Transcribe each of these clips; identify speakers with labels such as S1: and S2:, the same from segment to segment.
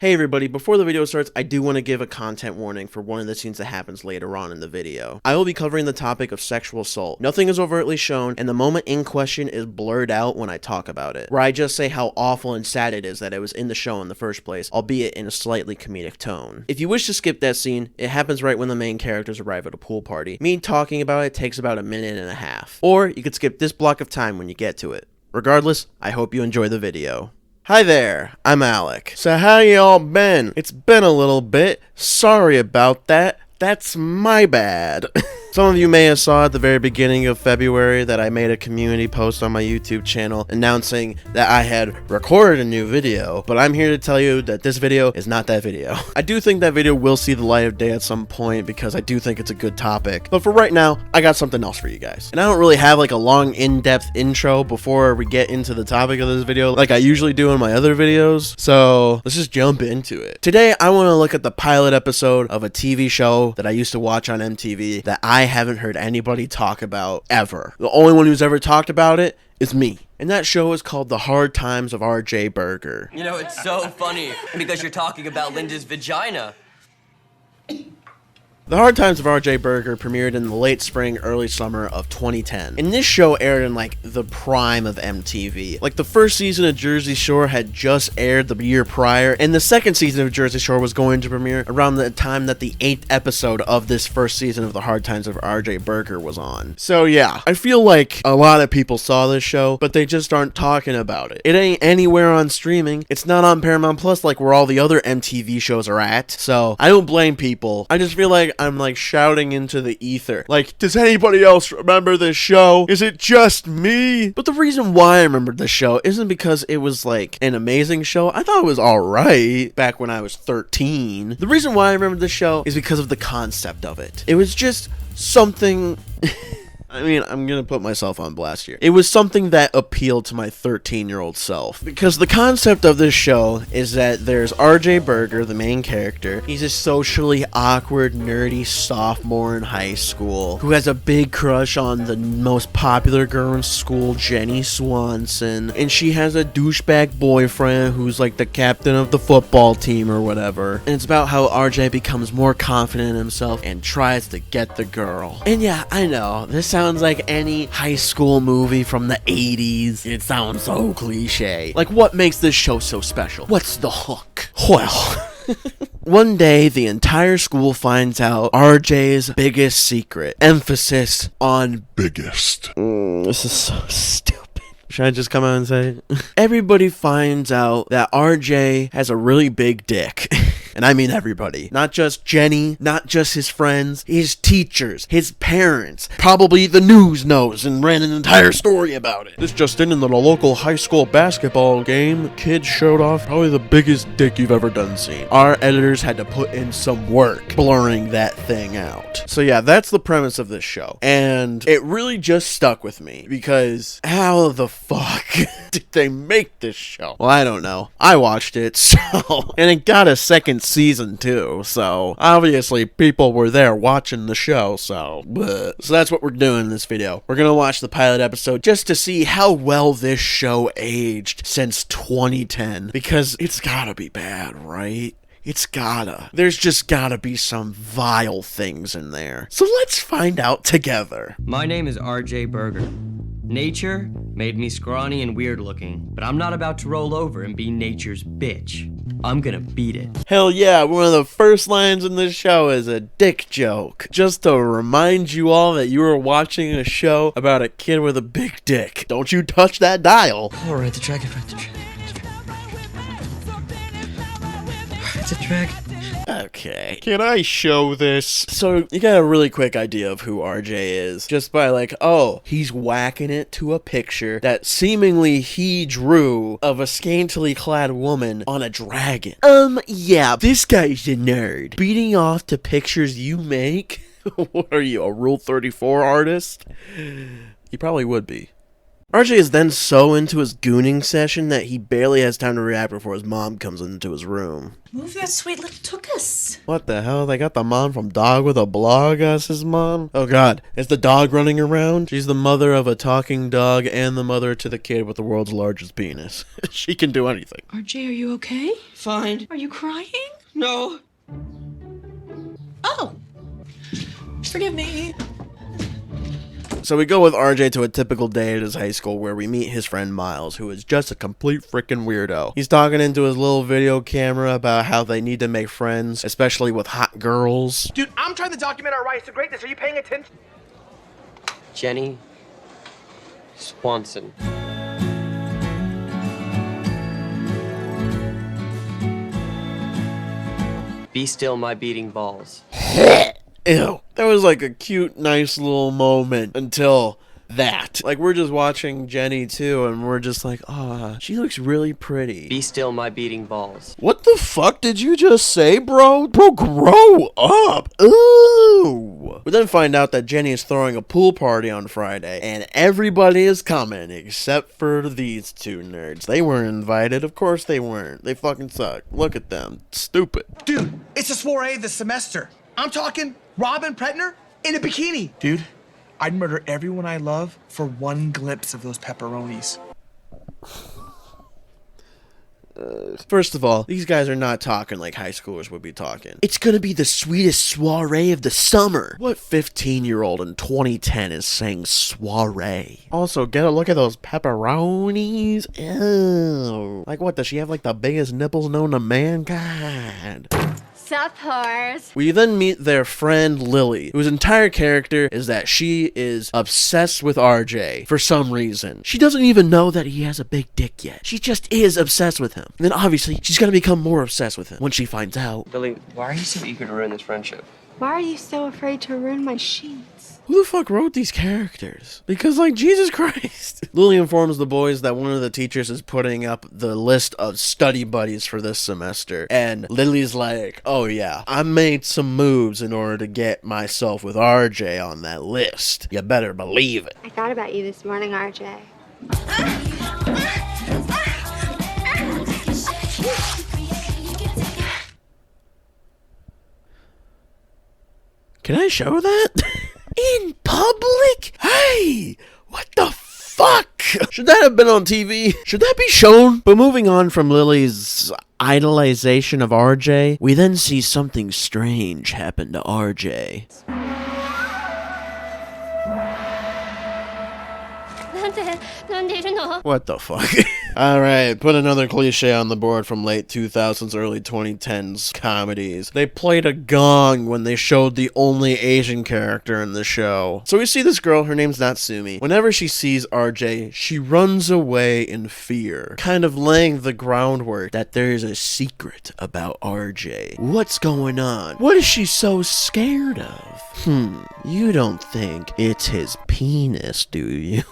S1: Hey everybody, before the video starts, I do want to give a content warning for one of the scenes that happens later on in the video. I will be covering the topic of sexual assault. Nothing is overtly shown, and the moment in question is blurred out when I talk about it, where I just say how awful and sad it is that it was in the show in the first place, albeit in a slightly comedic tone. If you wish to skip that scene, it happens right when the main characters arrive at a pool party. Me talking about it takes about a minute and a half. Or you could skip this block of time when you get to it. Regardless, I hope you enjoy the video. Hi there, I'm Alec. So how y'all been? It's been a little bit. Sorry about that. That's my bad. Some of you may have saw at the very beginning of February that I made a community post on my YouTube channel announcing that I had recorded a new video, but I'm here to tell you that this video is not that video. I do think that video will see the light of day at some point because I do think it's a good topic, but for right now, I got something else for you guys. And I don't really have like a long in-depth intro before we get into the topic of this video like I usually do in my other videos, so let's just jump into it. Today, I want to look at the pilot episode of a TV show that I used to watch on MTV that I haven't heard anybody talk about ever. The only one who's ever talked about it is me. And that show is called The Hard Times of R.J. Berger.
S2: You know, it's so funny because you're talking about Linda's vagina.
S1: The Hard Times of R.J. Berger premiered in the late spring, early summer of 2010. And this show aired in like the prime of MTV. Like the first season of Jersey Shore had just aired the year prior, and the second season of Jersey Shore was going to premiere around the time that the 8th episode of this first season of The Hard Times of R.J. Berger was on. So yeah, I feel like a lot of people saw this show, but they just aren't talking about it. It ain't anywhere on streaming. It's not on Paramount Plus like where all the other MTV shows are at. So I don't blame people. I just feel like I'm like shouting into the ether. Like, does anybody else remember this show? Is it just me? But the reason why I remembered this show isn't because it was like an amazing show. I thought it was alright back when I was 13. The reason why I remembered this show is because of the concept of it. It was just something... I mean, I'm gonna put myself on blast here. It was something that appealed to my 13-year-old self. Because the concept of this show is that there's R.J. Berger, the main character. He's a socially awkward, nerdy sophomore in high school who has a big crush on the most popular girl in school, Jenny Swanson. And she has a douchebag boyfriend who's like the captain of the football team or whatever. And it's about how R.J. becomes more confident in himself and tries to get the girl. And yeah, I know, this sounds like any high school movie from the 80s. It sounds so cliche. Like, what makes this show so special? What's the hook? Well... One day, the entire school finds out RJ's biggest secret. Emphasis on biggest. This is so stupid. Should I just come out and say it? Everybody finds out that RJ has a really big dick. And I mean everybody. Not just Jenny, not just his friends, his teachers, his parents. Probably the news knows and ran an entire story about it. This just in the local high school basketball game, kids showed off probably the biggest dick you've ever done seen. Our editors had to put in some work blurring that thing out. So yeah, that's the premise of this show. And it really just stuck with me because how the fuck did they make this show? Well, I don't know. I watched it, so... And it got a second season too, so obviously people were there watching the show, so that's what we're doing in this video. We're gonna watch the pilot episode just to see how well this show aged since 2010, because it's gotta be bad, right? It's gotta. There's just gotta be some vile things in there. So let's find out together.
S2: My name is R.J. Berger. Nature made me scrawny and weird looking, but I'm not about to roll over and be nature's bitch. I'm gonna beat it.
S1: Hell yeah, one of the first lines in this show is a dick joke. Just to remind you all that you are watching a show about a kid with a big dick. Don't you touch that dial.
S2: Alright, the dragon. It's a dragon.
S1: Okay. Can I show this? So, you got a really quick idea of who RJ is. Just by like, oh, he's whacking it to a picture that seemingly he drew of a scantily clad woman on a dragon. Yeah, this guy's a nerd. Beating off to pictures you make? What are you, a Rule 34 artist? You probably would be. RJ is then so into his gooning session that he barely has time to react before his mom comes into his room.
S3: Move that sweet little tuchus.
S1: What the hell? They got the mom from Dog with a Blog as his mom? Oh god, is the dog running around? She's the mother of a talking dog and the mother to the kid with the world's largest penis. She can do anything.
S3: RJ, are you okay?
S2: Fine.
S3: Are you crying?
S2: No.
S3: Oh. Forgive me.
S1: So we go with RJ to a typical day at his high school where we meet his friend Miles, who is just a complete freaking weirdo. He's talking into his little video camera about how they need to make friends, especially with hot girls.
S4: Dude, I'm trying to document our rise to greatness. Are you paying attention?
S2: Jenny Swanson. Be still my beating balls.
S1: Ew. That was like a cute, nice little moment until that. Like, we're just watching Jenny too, and we're just like, ah, she looks really pretty.
S2: Be still my beating balls.
S1: What the fuck did you just say, bro? Bro, grow up. Ooh. We then find out that Jenny is throwing a pool party on Friday, and everybody is coming except for these two nerds. They weren't invited. Of course they weren't. They fucking suck. Look at them. Stupid.
S4: Dude, it's a soiree this semester. I'm talking Robin Pretner in a bikini. Dude, I'd murder everyone I love for one glimpse of those pepperonis.
S1: First of all, these guys are not talking like high schoolers would be talking. It's gonna be the sweetest soiree of the summer. What 15-year-old in 2010 is saying soiree? Also, get a look at those pepperonis. Ew. Like, what, does she have like the biggest nipples known to mankind?
S5: Sup, whores?
S1: We then meet their friend Lily, whose entire character is that she is obsessed with RJ for some reason. She doesn't even know that he has a big dick yet. She just is obsessed with him. And then obviously, she's gonna become more obsessed with him when she finds out.
S2: Lily, why are you so eager to ruin this friendship?
S5: Why are you so afraid to ruin my sheets?
S1: Who the fuck wrote these characters? Because, like, Jesus Christ. Lily informs the boys that one of the teachers is putting up the list of study buddies for this semester. And Lily's like, oh yeah, I made some moves in order to get myself with RJ on that list. You better believe it.
S5: I thought about you this morning, RJ.
S1: Can I show that? In public? Hey, what the fuck? Should that have been on TV? Should that be shown? But moving on from Lily's idolization of RJ, we then see something strange happen to RJ. What the fuck? Alright, put another cliche on the board from late 2000s, early 2010s comedies. They played a gong when they showed the only Asian character in the show. So we see this girl, her name's Natsumi. Whenever she sees RJ, she runs away in fear, kind of laying the groundwork that there's a secret about RJ. What's going on? What is she so scared of? You don't think it's his penis, do you?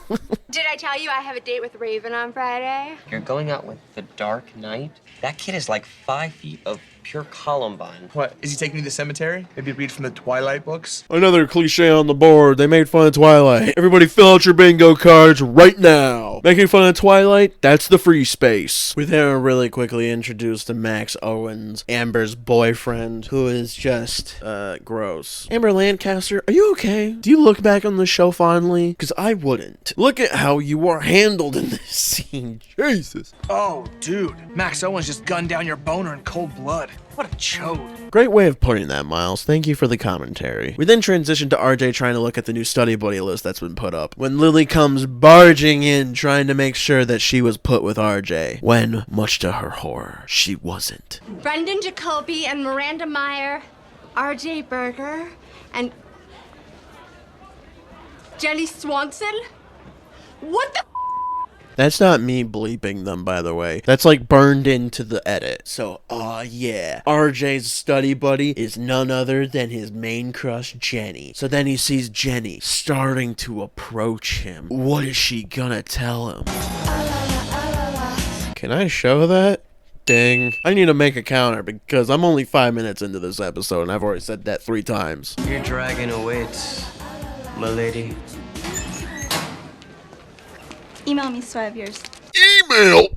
S5: Did I tell you I have a date with Raven on Friday?
S2: You're going out with the Dark Knight? That kid is like 5 feet of pure Columbine.
S4: What, is he taking you to the cemetery? Maybe read from the Twilight books?
S1: Another cliche on the board. They made fun of Twilight. Everybody fill out your bingo cards right now. Making fun of Twilight? That's the free space. We then are really quickly introduced to Max Owens, Amber's boyfriend, who is just, gross. Amber Lancaster, are you okay? Do you look back on the show fondly? Because I wouldn't. Look at how you are handled in this scene. Jesus.
S4: Oh, dude. Max Owens just gunned down your boner in cold blood. What a chode.
S1: Great way of putting that, Miles. Thank you for the commentary. We then transition to RJ trying to look at the new study buddy list that's been put up, when Lily comes barging in trying to make sure that she was put with RJ, when, much to her horror, she wasn't.
S5: Brendan Jacoby and Miranda Meyer, RJ Berger, and Jenny Swanson? What the
S1: That's not me bleeping them, by the way. That's like burned into the edit. So, yeah. RJ's study buddy is none other than his main crush, Jenny. So then he sees Jenny starting to approach him. What is she gonna tell him? Can I show that? Dang. I need to make a counter because I'm only 5 minutes into this episode and I've already said that 3 times.
S2: Your dragon awaits, my lady.
S6: Email me so I have yours.
S1: Email?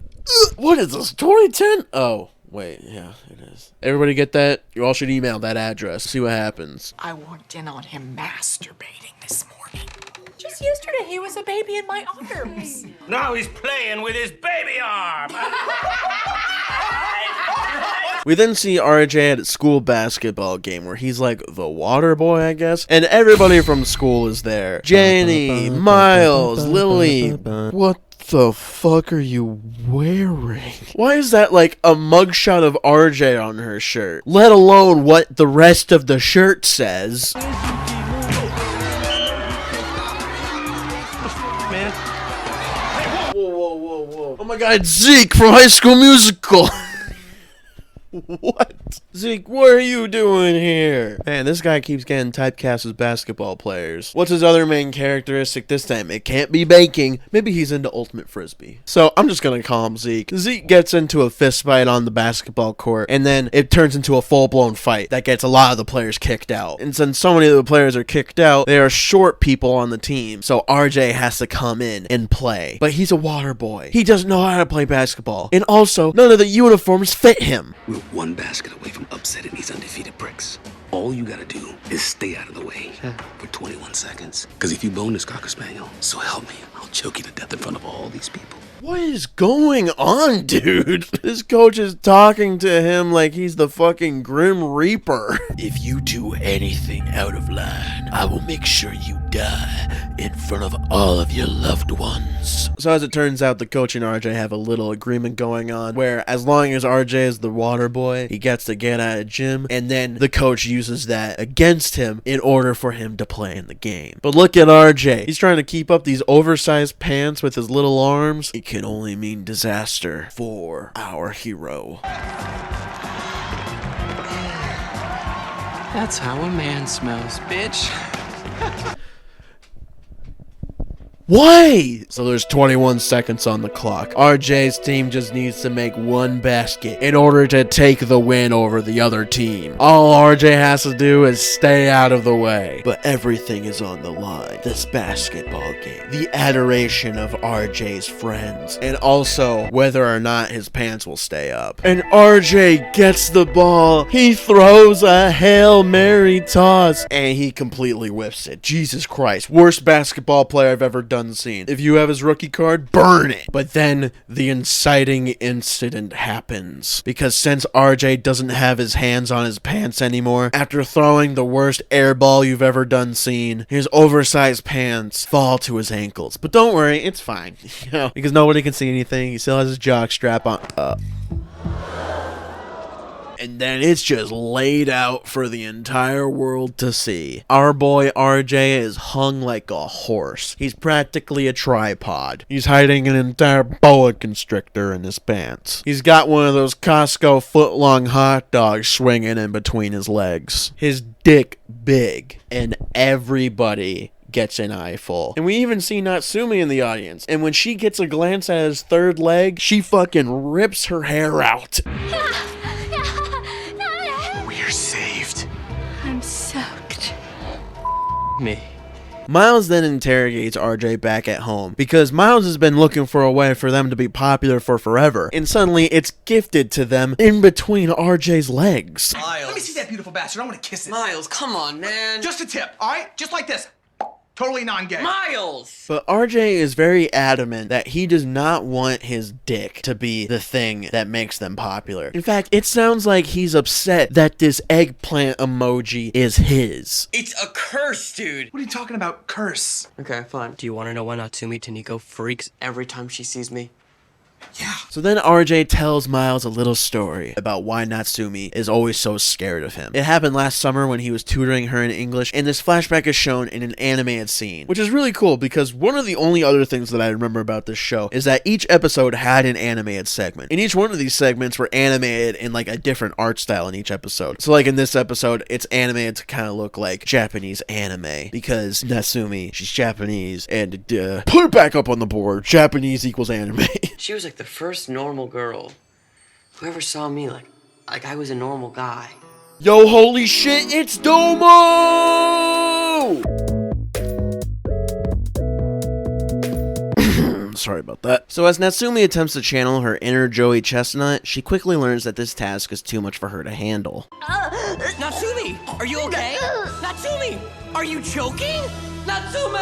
S1: What is this, 2010? Oh, wait, yeah, it is. Everybody get that? You all should email that address. See what happens.
S3: I walked in on him masturbating this morning. Just yesterday, he was a baby in my arms.
S7: Now he's playing with his baby arm.
S1: We then see RJ at a school basketball game where he's like the water boy, I guess. And everybody from school is there. Jenny, Miles, Lily. What the fuck are you wearing? Why is that like a mugshot of RJ on her shirt? Let alone what the rest of the shirt says.
S7: Man.
S1: Whoa. Oh my god, Zeke from High School Musical. What? Zeke, what are you doing here? Man, this guy keeps getting typecast as basketball players. What's his other main characteristic this time? It can't be baking. Maybe he's into ultimate frisbee. So I'm just gonna call him Zeke. Zeke gets into a fist fight on the basketball court, and then it turns into a full-blown fight that gets a lot of the players kicked out. And since so many of the players are kicked out, there are short people on the team, so RJ has to come in and play. But he's a water boy. He doesn't know how to play basketball. And also, none of the uniforms fit him.
S8: We're one basket away from upsetting these undefeated pricks. All you gotta do is stay out of the way for 21 seconds. Because if you bone this Cocker Spaniel, so help me, I'll choke you to death in front of all these people.
S1: What is going on, dude? This coach is talking to him like he's the fucking Grim Reaper. If you do anything out of line, I will make sure you die in front of all of your loved ones. So as it turns out, the coach and RJ have a little agreement going on where as long as RJ is the water boy, he gets to get out of gym, and then the coach uses that against him in order for him to play in the game. But look at RJ. He's trying to keep up these oversized pants with his little arms. It can only mean disaster for our hero.
S9: That's how a man smells, bitch.
S1: Why? So there's 21 seconds on the clock. RJ's team just needs to make one basket in order to take the win over the other team. All RJ has to do is stay out of the way. But everything is on the line. This basketball game. The adoration of RJ's friends. And also whether or not his pants will stay up. And RJ gets the ball. He throws a Hail Mary toss. And he completely whiffs it. Jesus Christ. Worst basketball player I've ever done seen. If you have his rookie card, burn it. But then the inciting incident happens. Because since RJ doesn't have his hands on his pants anymore, after throwing the worst air ball you've ever done seen, his oversized pants fall to his ankles. But don't worry, it's fine. You know, because nobody can see anything. He still has his jock strap on. And then it's just laid out for the entire world to see. Our boy RJ is hung like a horse. He's practically a tripod. He's hiding an entire boa constrictor in his pants. He's got one of those Costco foot-long hot dogs swinging in between his legs. His dick big. And everybody gets an eyeful. And we even see Natsumi in the audience. And when she gets a glance at his third leg, she fucking rips her hair out.
S4: Saved.
S6: I'm soaked.
S2: Me.
S1: Miles then interrogates RJ back at home because Miles has been looking for a way for them to be popular for forever, and suddenly it's gifted to them in between RJ's legs.
S4: Miles. Let me see that beautiful bastard. I want to kiss it.
S9: Miles, come on, man.
S4: Just a tip, all right? Just like this. Totally non-gay.
S9: Miles!
S1: But RJ is very adamant that he does not want his dick to be the thing that makes them popular. In fact, it sounds like he's upset that this eggplant emoji is his.
S9: It's a curse, dude.
S4: What are you talking about, curse?
S9: Okay, fine. Do you want to know why Natsumi Taniko freaks every time she sees me?
S4: Yeah.
S1: So then RJ tells Miles a little story about why Natsumi is always so scared of him. It happened last summer when he was tutoring her in English, and this flashback is shown in an animated scene, which is really cool because one of the only other things that I remember about this show is that each episode had an animated segment, and each one of these segments were animated in like a different art style in each episode. So like in this episode, it's animated to kind of look like Japanese anime because Natsumi, she's Japanese, and put it back up on the board. Japanese equals anime.
S9: She was like the first normal girl who ever saw me like I was a normal guy.
S1: Yo, holy shit, it's Domo! sorry about that. So as Natsumi attempts to channel her inner Joey Chestnut, she quickly learns that this task is too much for her to handle.
S2: Natsumi, are you okay? Natsumi, are you choking? Natsume!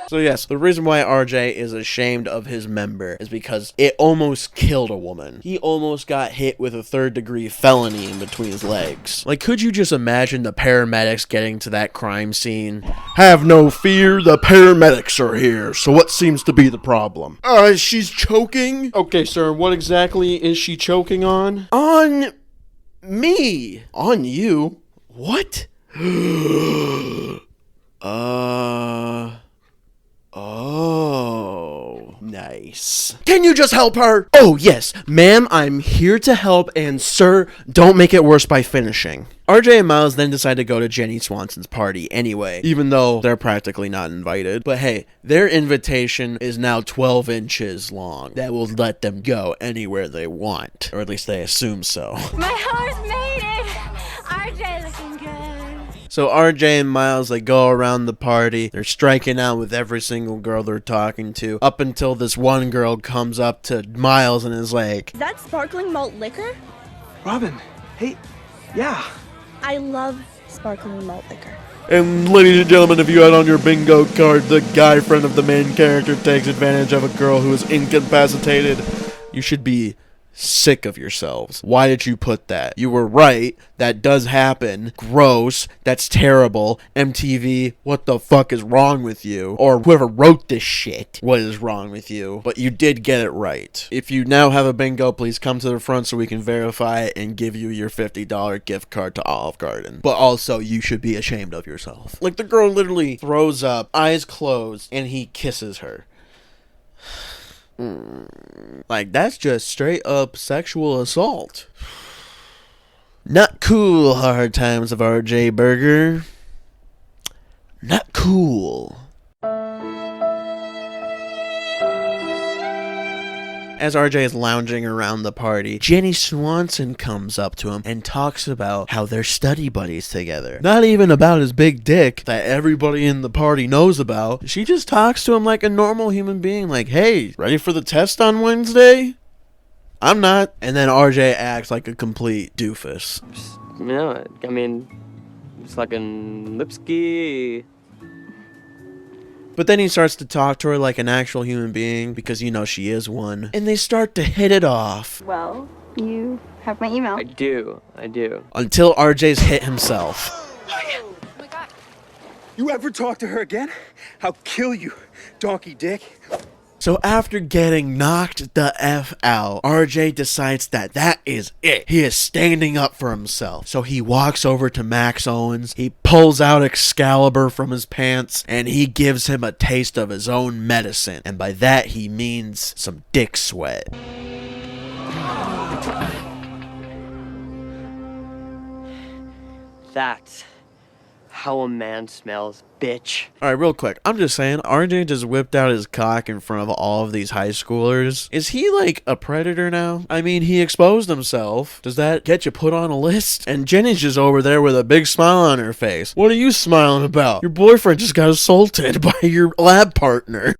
S1: So yes, the reason why RJ is ashamed of his member is because it almost killed a woman. He almost got hit with a 3rd-degree felony in between his legs. Like, could you just imagine the paramedics getting to that crime scene? Have no fear, the paramedics are here. So what seems to be the problem? She's choking? Okay, sir, what exactly is she choking on? On me. On you? What? Oh, nice. Can you just help her? Oh, yes. Ma'am, I'm here to help, and sir, don't make it worse by finishing. RJ and Miles then decide to go to Jenny Swanson's party anyway, even though they're practically not invited. But hey, their invitation is now 12 inches long. That will let them go anywhere they want, or at least they assume so.
S5: My horse made it! RJ looking good.
S1: So RJ and Miles, they go around the party. They're striking out with every single girl they're talking to, up until this one girl comes up to Miles and is like,
S6: Is that sparkling malt liquor?
S4: Robin, hey, yeah.
S6: I love sparkling malt liquor.
S1: and ladies and gentlemen, if you had on your bingo card, the guy friend of the main character takes advantage of a girl who is incapacitated, you should be sick of yourselves. Why did you put that? You were right. That does happen. Gross. That's terrible. MTV, what the fuck is wrong with you? Or whoever wrote this shit, what is wrong with you? But you did get it right. If you now have a bingo, please come to the front so we can verify it and give you your $50 gift card to Olive Garden. But also, you should be ashamed of yourself. Like, the girl literally throws up, eyes closed, and he kisses her. Like, that's just straight up sexual assault. Not cool, Hard Times of RJ Berger. Not cool. As RJ is lounging around the party, Jenny Swanson comes up to him and talks about how they're study buddies together. Not even about his big dick that everybody in the party knows about. She just talks to him like a normal human being, like, hey, ready for the test on Wednesday? I'm not. And then RJ acts like a complete doofus.
S2: No, I mean, it's like an Lipsky.
S1: But then he starts to talk to her like an actual human being, because you know she is one. And they start to hit it off.
S6: Well, you have my email.
S2: I do.
S1: Until RJ's hit himself.
S5: Oh my god.
S10: You ever talk to her again? I'll kill you, donkey dick.
S1: So after getting knocked the F out, RJ decides that is it. He is standing up for himself. So he walks over to Max Owens, he pulls out Excalibur from his pants, and he gives him a taste of his own medicine. And by that he means some dick sweat.
S2: That's how a man smells, bitch.
S1: Alright, real quick. I'm just saying, RJ just whipped out his cock in front of all of these high schoolers. Is he like a predator now? I mean, he exposed himself. Does that get you put on a list? And Jenny's just over there with a big smile on her face. What are you smiling about? Your boyfriend just got assaulted by your lab partner.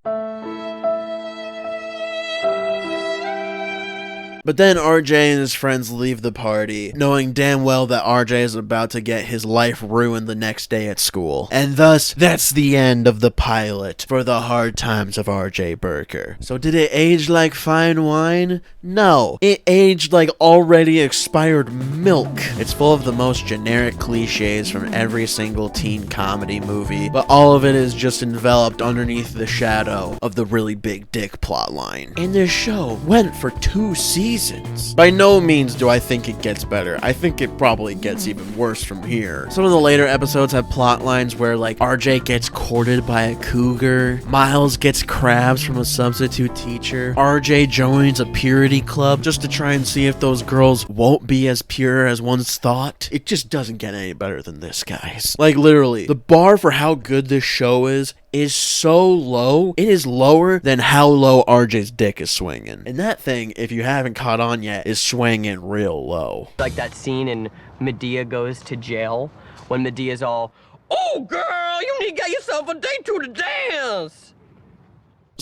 S1: But then RJ and his friends leave the party, knowing damn well that RJ is about to get his life ruined the next day at school. And thus, that's the end of the pilot for the Hard Times of RJ Berger. So did it age like fine wine? No. It aged like already expired milk. It's full of the most generic cliches from every single teen comedy movie, but all of it is just enveloped underneath the shadow of the really big dick plotline. And this show went for 2 seasons. By no means do I think it gets better. I think it probably gets even worse from here. Some of the later episodes have plot lines where, like, RJ gets courted by a cougar, Miles gets crabs from a substitute teacher, RJ joins a purity club just to try and see if those girls won't be as pure as once thought. It just doesn't get any better than this, guys. Like, literally, the bar for how good this show is so low, it is lower than how low RJ's dick is swinging. And that thing, if you haven't caught on yet, is swinging real low.
S2: Like that scene in Medea Goes to Jail, when Medea's all, "Oh girl, you need to get yourself a date to the dance."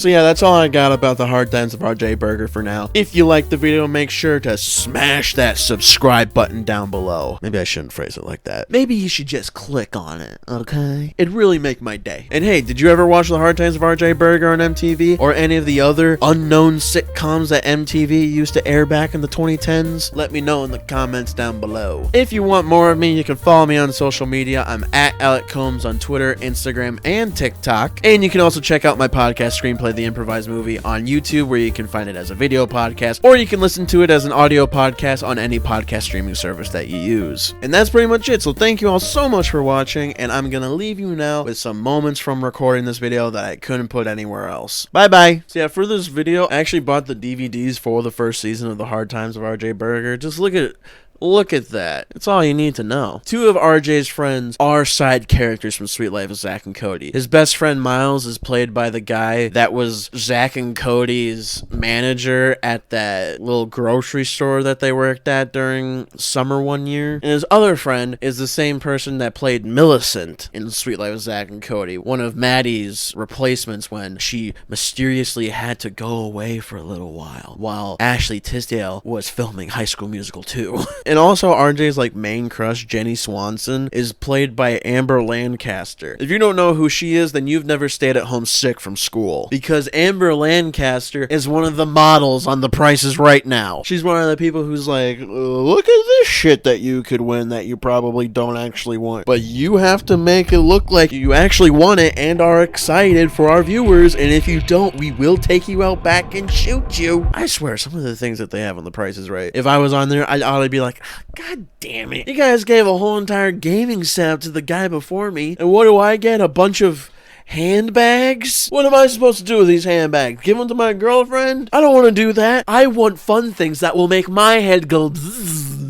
S1: So yeah, that's all I got about the Hard Times of RJ Berger for now. If you liked the video, make sure to smash that subscribe button down below. Maybe I shouldn't phrase it like that. Maybe you should just click on it, okay? It'd really make my day. And hey, did you ever watch the Hard Times of RJ Berger on MTV? Or any of the other unknown sitcoms that MTV used to air back in the 2010s? Let me know in the comments down below. If you want more of me, you can follow me on social media. I'm at Alec Combs on Twitter, Instagram, and TikTok. And you can also check out my podcast, Screenplay the Improvised Movie, on YouTube, where you can find it as a video podcast, or you can listen to it as an audio podcast on any podcast streaming service that you use. And that's pretty much it. So thank you all so much for watching, and I'm gonna leave you now with some moments from recording this video that I couldn't put anywhere else. Bye bye. So yeah, for this video, I actually bought the DVDs for the first season of The Hard Times of RJ Berger. Just look at that. It's all you need to know. Two of RJ's friends are side characters from Sweet Life of Zack and Cody. His best friend Miles is played by the guy that was Zack and Cody's manager at that little grocery store that they worked at during summer one year. And his other friend is the same person that played Millicent in Sweet Life of Zack and Cody, one of Maddie's replacements when she mysteriously had to go away for a little while Ashley Tisdale was filming High School Musical 2. And also, RJ's main crush, Jenny Swanson, is played by Amber Lancaster. If you don't know who she is, then you've never stayed at home sick from school. Because Amber Lancaster is one of the models on The Price is Right now. She's one of the people who's like, look at this shit that you could win that you probably don't actually want. But you have to make it look like you actually want it and are excited for our viewers. And if you don't, we will take you out back and shoot you. I swear, some of the things that they have on The Price is Right, if I was on there, I'd ought to be like, God damn it. You guys gave a whole entire gaming setup to the guy before me. And what do I get? A bunch of handbags? What am I supposed to do with these handbags? Give them to my girlfriend? I don't want to do that. I want fun things that will make my head go bzzz.